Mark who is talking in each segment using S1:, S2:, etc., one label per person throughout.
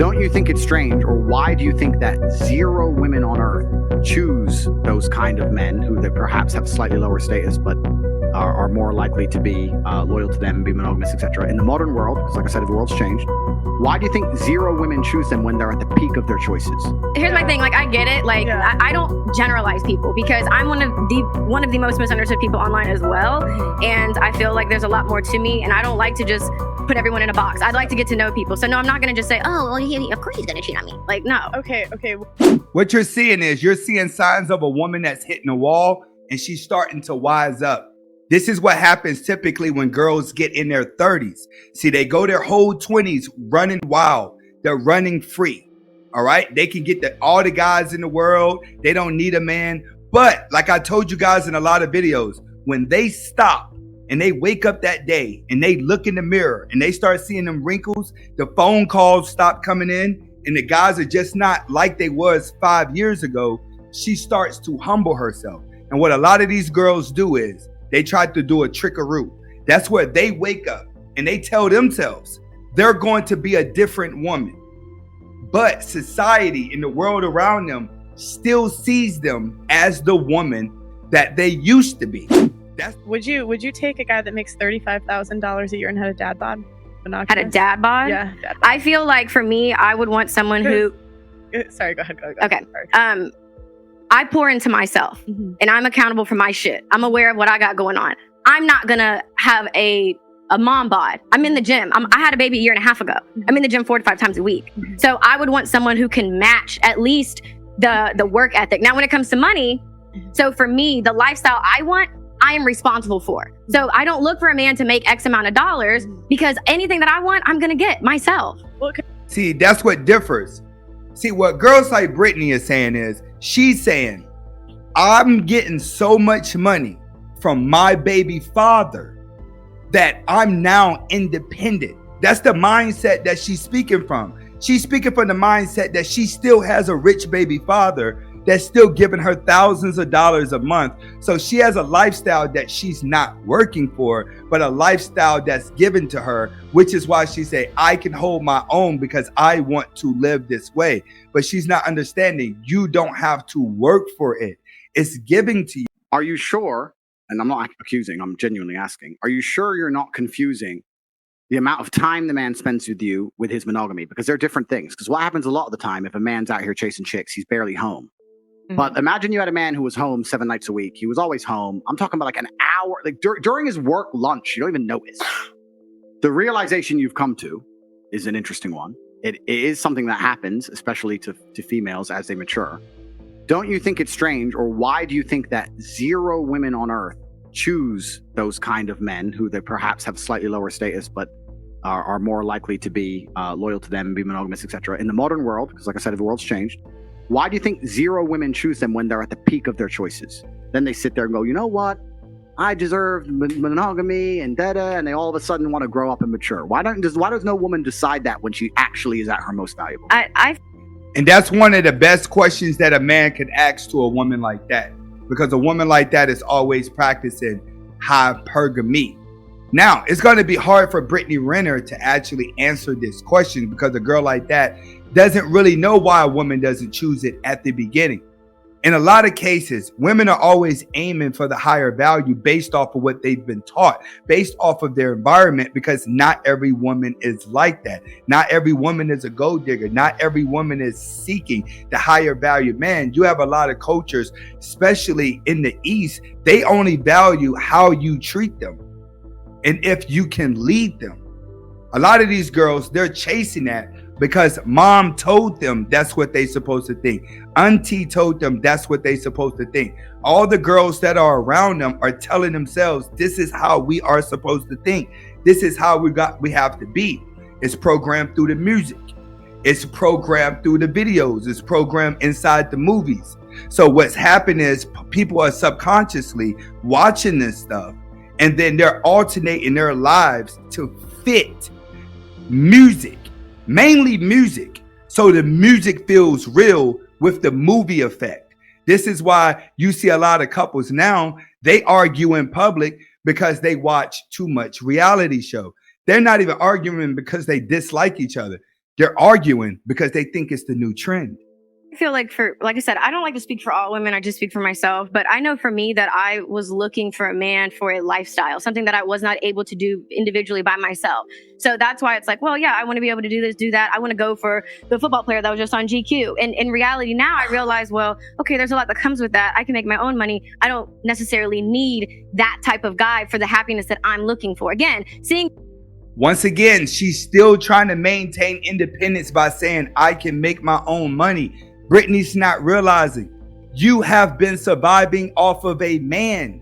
S1: Don't you think it's strange, or why do you think that 0 women on earth choose those kind of men who they perhaps have slightly lower status, but are more likely to be loyal to them, be monogamous, etc. In the modern world, because like I said, the world's changed. Why do you think 0 women choose them when they're at the peak of their choices?
S2: Here's my thing, like I get it, like I don't generalize people because I'm one of the most misunderstood people online as well, and I feel like there's a lot more to me, and I don't like to just put everyone in a box. I'd like to get to know people. So no, I'm not gonna just say, oh, well, of course he's gonna cheat on me. Like, no.
S3: Okay.
S4: What you're seeing is you're seeing signs of a woman that's hitting a wall and she's starting to wise up. This is what happens typically when girls get in their 30s. See, they go their whole 20s running wild. They're running free. All right. They can get all the guys in the world. They don't need a man. But like I told you guys in a lot of videos, when they stop and they wake up that day and they look in the mirror and they start seeing them wrinkles, the phone calls stop coming in and the guys are just not like they was 5 years ago, she starts to humble herself. And what a lot of these girls do is they try to do a trickaroo. That's where they wake up and they tell themselves they're going to be a different woman. But society and the world around them still sees them as the woman that they used to be.
S3: Would you take a guy that makes $35,000 a year and had a dad bod?
S2: Had a dad bod?
S3: Yeah. Dad bod.
S2: I feel like for me, I would want someone who.
S3: Sorry, go ahead.
S2: Okay.
S3: Sorry.
S2: I pour into myself and I'm accountable for my shit. I'm aware of what I got going on. I'm not gonna have a mom bod. I'm in the gym. I had a baby a year and a half ago. I'm in the gym 4 to 5 times a week. So I would want someone who can match at least the work ethic. Now, when it comes to money, so for me, the lifestyle I want, I am responsible for. So I don't look for a man to make X amount of dollars because anything that I want, I'm gonna get myself.
S4: See, that's what differs. See, what girls like Brittany is saying is, she's saying, I'm getting so much money from my baby father that I'm now independent. That's the mindset that she's speaking from. She's speaking from the mindset that she still has a rich baby father that's still giving her thousands of dollars a month. So she has a lifestyle that she's not working for, but a lifestyle that's given to her, which is why she say, I can hold my own because I want to live this way. But she's not understanding you don't have to work for it. It's giving to you.
S1: Are you sure, and I'm not accusing, I'm genuinely asking, are you sure you're not confusing the amount of time the man spends with you with his monogamy? Because they're different things. Because what happens a lot of the time, if a man's out here chasing chicks, he's barely home. But imagine you had a man who was home 7 nights a week. He was always home. I'm talking about like an hour, like during his work lunch. You don't even notice. The realization you've come to is an interesting one. It is something that happens, especially to females as they mature. Don't you think it's strange, or why do you think that 0 women on earth choose those kind of men who they perhaps have slightly lower status, but are more likely to be loyal to them, be monogamous, etc. In the modern world, because like I said, the world's changed. Why do you think 0 women choose them when they're at the peak of their choices? Then they sit there and go, you know what? I deserve monogamy and da-da, and they all of a sudden want to grow up and mature. Why does no woman decide that when she actually is at her most valuable?
S4: And that's one of the best questions that a man can ask to a woman like that, because a woman like that is always practicing hypergamy. Now, it's going to be hard for Brittany Renner to actually answer this question because a girl like that doesn't really know why a woman doesn't choose it at the beginning. In a lot of cases, women are always aiming for the higher value based off of what they've been taught, based off of their environment, because not every woman is like that. Not every woman is a gold digger. Not every woman is seeking the higher value man. You have a lot of cultures, especially in the East, they only value how you treat them and if you can lead them. A lot of these girls, they're chasing that because mom told them that's what they supposed to think. Auntie told them that's what they supposed to think. All the girls that are around them are telling themselves, this is how we are supposed to think. This is how we have to be. It's programmed through the music. It's programmed through the videos. It's programmed inside the movies. So what's happened is people are subconsciously watching this stuff, and then they're alternating their lives to fit music, mainly music. So the music feels real with the movie effect. This is why you see a lot of couples now, they argue in public because they watch too much reality show. They're not even arguing because they dislike each other. They're arguing because they think it's the new trend.
S2: I feel like like I said, I don't like to speak for all women. I just speak for myself. But I know for me that I was looking for a man for a lifestyle, something that I was not able to do individually by myself. So that's why it's like, well, yeah, I want to be able to do this, do that. I want to go for the football player that was just on GQ. And in reality, now I realize, well, okay, there's a lot that comes with that. I can make my own money. I don't necessarily need that type of guy for the happiness that I'm looking for. Again, seeing.
S4: Once again, she's still trying to maintain independence by saying, I can make my own money. Brittany's not realizing you have been surviving off of a man.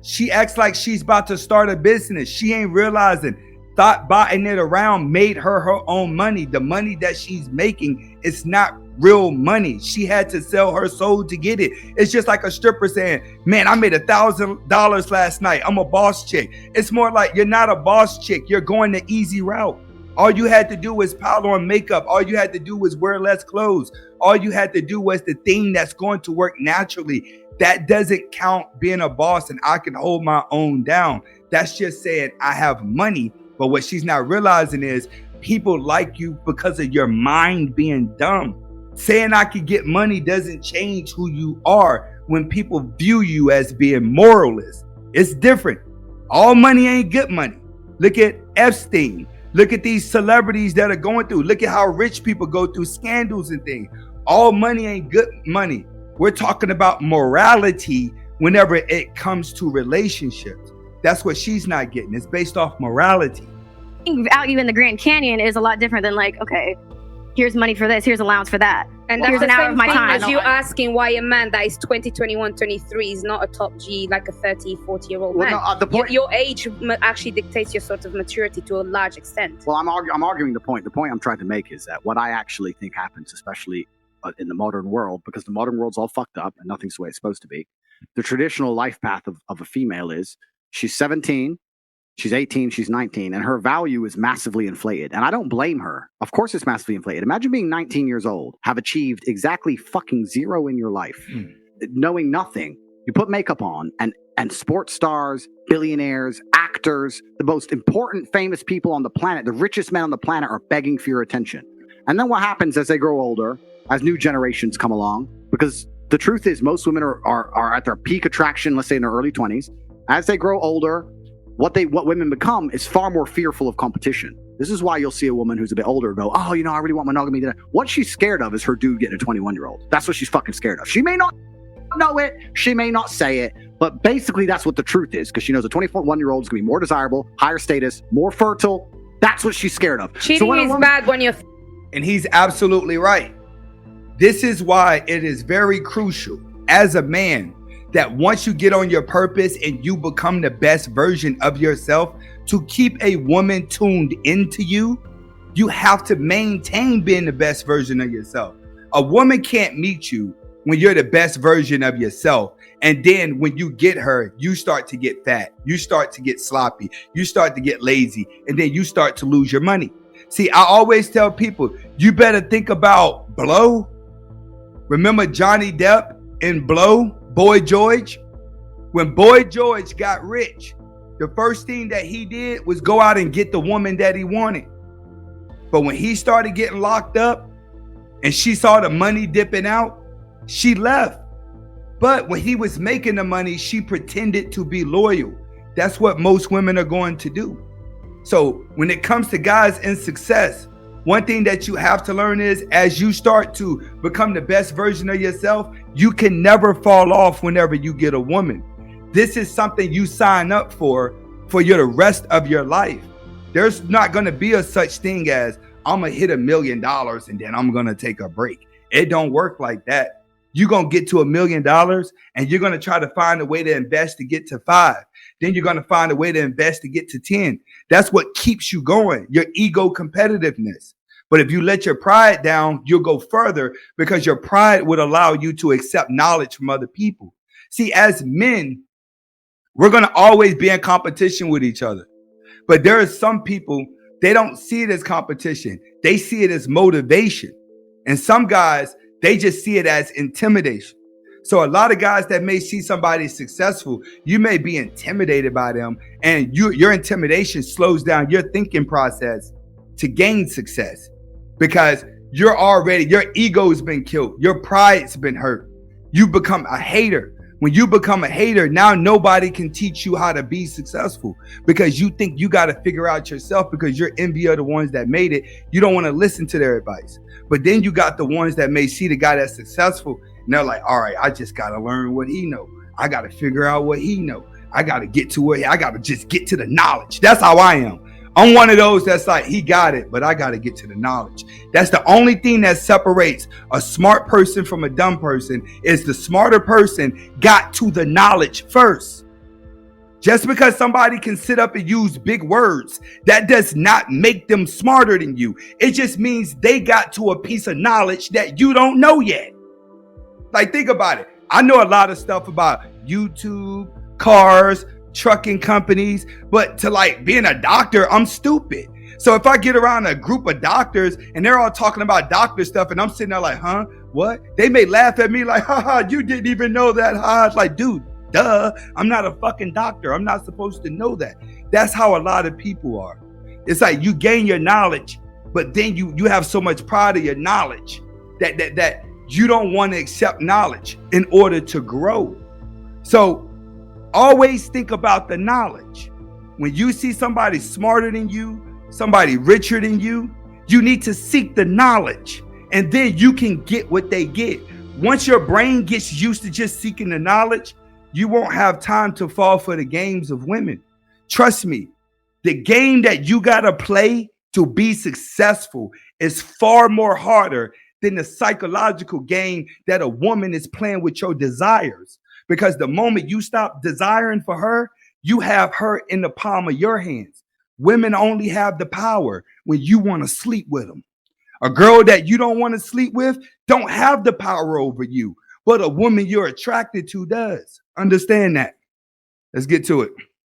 S4: She acts like she's about to start a business. She ain't realizing thought buying it around made her own money. The money that she's making is not real money. She had to sell her soul to get it. It's just like a stripper saying, man, I made $1,000 last night. I'm a boss chick. It's more like you're not a boss chick. You're going the easy route. All you had to do was pile on makeup. All you had to do was wear less clothes. All you had to do was the thing that's going to work naturally. That doesn't count being a boss and I can hold my own down. That's just saying I have money. But what she's not realizing is people like you because of your mind being dumb. Saying I could get money doesn't change who you are when people view you as being moralist. It's different. All money ain't good money. Look at Epstein. Look at these celebrities that are going through. Look at how rich people go through scandals and things. All money ain't good money. We're talking about morality whenever it comes to relationships. That's what she's not getting. It's based off morality.
S2: Value in the Grand Canyon is a lot different than like, okay, here's money for this, here's allowance for that.
S5: And
S2: here's
S5: that's
S2: an
S5: the
S2: hour of
S5: same
S2: my
S5: thing
S2: time.
S5: as you asking why a man that is 20, 21, 23 is not a top G, like a 30, 40-year-old man.
S1: No, the point,
S5: Your age actually dictates your sort of maturity to a large extent.
S1: well, I'm arguing the point. The point I'm trying to make is that what I actually think happens, especially in the modern world, because the modern world's all fucked up and nothing's the way it's supposed to be. The traditional life path of a female is she's 17, she's 18, she's 19, and her value is massively inflated. And I don't blame her. Of course it's massively inflated. Imagine being 19 years old, have achieved exactly fucking zero in your life, knowing nothing. You put makeup on and sports stars, billionaires, actors, the most important famous people on the planet, the richest men on the planet are begging for your attention. And then what happens as they grow older, as new generations come along, because the truth is most women are at their peak attraction, let's say in their early 20s. As they grow older, what women become is far more fearful of competition. This is why you'll see a woman who's a bit older go, oh, I really want monogamy. What she's scared of is her dude getting a 21-year-old. That's what she's fucking scared of. She may not know it, she may not say it, but basically that's what the truth is, because she knows a 21-year-old is going to be more desirable, higher status, more fertile. That's what she's scared of.
S5: Cheating is bad when you're...
S4: And he's absolutely right. This is why it is very crucial as a man that once you get on your purpose and you become the best version of yourself, to keep a woman tuned into you, you have to maintain being the best version of yourself. A woman can't meet you when you're the best version of yourself. And then when you get her, you start to get fat. You start to get sloppy. You start to get lazy. And then you start to lose your money. See, I always tell people, you better think about Blow. Remember Johnny Depp in Blow, Boy George? When Boy George got rich, the first thing that he did was go out and get the woman that he wanted. But when he started getting locked up and she saw the money dipping out, she left. But when he was making the money, she pretended to be loyal. That's what most women are going to do. So when it comes to guys in success, one thing that you have to learn is as you start to become the best version of yourself, you can never fall off whenever you get a woman. This is something you sign up for the rest of your life. There's not going to be a such thing as I'm going to hit $1 million and then I'm going to take a break. It don't work like that. You're going to get to $1 million and you're going to try to find a way to invest to get to 5. Then you're going to find a way to invest to get to 10. That's what keeps you going, your ego competitiveness. But if you let your pride down, you'll go further because your pride would allow you to accept knowledge from other people. See, as men, we're going to always be in competition with each other. But there are some people, they don't see it as competition. They see it as motivation. And some guys, they just see it as intimidation. So a lot of guys that may see somebody successful, you may be intimidated by them, and your intimidation slows down your thinking process to gain success. because your ego's been killed. Your pride's been hurt. You become a hater. When you become a hater, now nobody can teach you how to be successful because you think you got to figure out yourself because you're envy of the ones that made it. You don't want to listen to their advice. But then you got the ones that may see the guy that's successful and they're like, all right, I just got to learn what he know. I got to figure out what he know. I got to get to where I got to just get to the knowledge. That's how I am. I'm one of those that's like, he got it, but I got to get to the knowledge. That's the only thing that separates a smart person from a dumb person is the smarter person got to the knowledge first. Just because somebody can sit up and use big words, that does not make them smarter than you. It just means they got to a piece of knowledge that you don't know yet. Like, think about it. I know a lot of stuff about YouTube, cars, trucking companies, but to like being a doctor, I'm stupid. So if I get around a group of doctors and they're all talking about doctor stuff and I'm sitting there like, huh, what? They may laugh at me like, haha, you didn't even know that. Ha. It's like, dude, duh, I'm not a fucking doctor. I'm not supposed to know that. That's how a lot of people are. It's like you gain your knowledge, but then you have so much pride of your knowledge that you don't want to accept knowledge in order to grow. So always think about the knowledge. When you see somebody smarter than you, somebody richer than you, you need to seek the knowledge and then you can get what they get. Once your brain gets used to just seeking the knowledge, you won't have time to fall for the games of women. Trust me, the game that you got to play to be successful is far more harder than the psychological game that a woman is playing with your desires. Because the moment you stop desiring for her, you have her in the palm of your hands. Women only have the power when you want to sleep with them. A girl that you don't want to sleep with don't have the power over you, but a woman you're attracted to does. Understand that. Let's get to it.